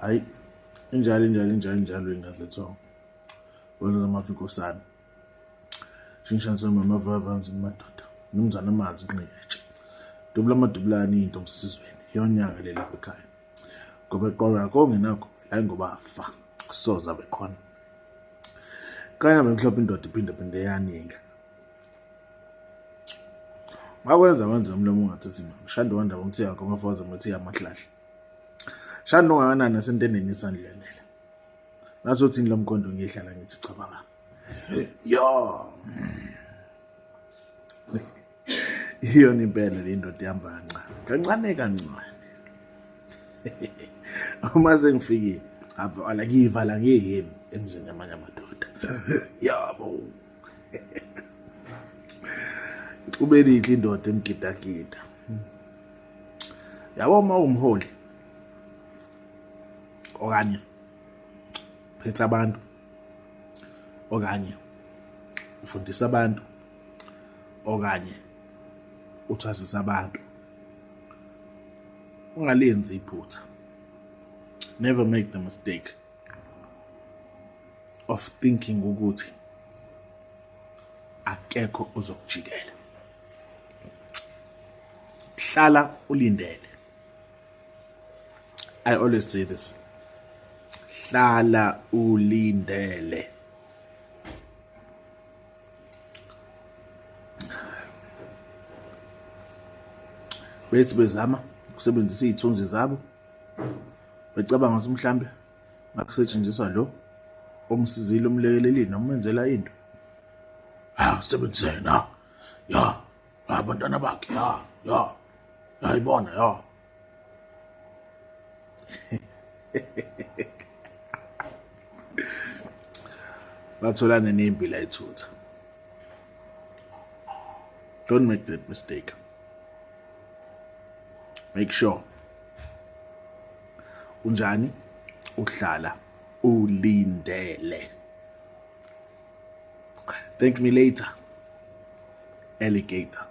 Hayi, injalo ingazetho. Wena zamafika usana. Shintshanisa mamavava nzima madoda. Nomzana amanzi nqiyetshe. Dubla madubulani into msizweni. Yonyanga le lapha ekhaya. Ngoba qola kongenakho la ngoba afa. Kusoza bekhona. Kaya bengihlopha indoda iphinde yaninga. Makwenza manje umlomo ungathathi mama. Shanda wandaba umthi yakho amafaza amathi amahlahle. Shanda ungakanani nasenteneni isandlelele. Nasothi ngilomkondo ngihlala ngithi cabanga. Yo. Iyona impela le ndoda ihamba kancane. Uma sengifikile avala ngiyivala ngiyemi emzini yamanye amadoda. Yabo. Ubelihle indoda emgidagida. Yabo uma umholi okanye phethe abantu okanye ufundisa abantu okanye uthwasisa abantu ungalenzi iphutha. Never make the mistake of thinking ukuthi akekho uzokujikela. Hlala ulindele. I always say this. Hlala ulindele. Bethi bezama ukusebenzisa izithunzi zabo. Becabanga ukuthi mhlambe ngakusetshenziswa lo omsizile umlekeleli noma umenzela into. Usebenzisena. Ya. Abantwana bakhe. Ya. Ayibona ya. Batholana nempi la ithutha. Don't make that mistake. Make sure unjani uhlala ulindele. Thank me later, alligator.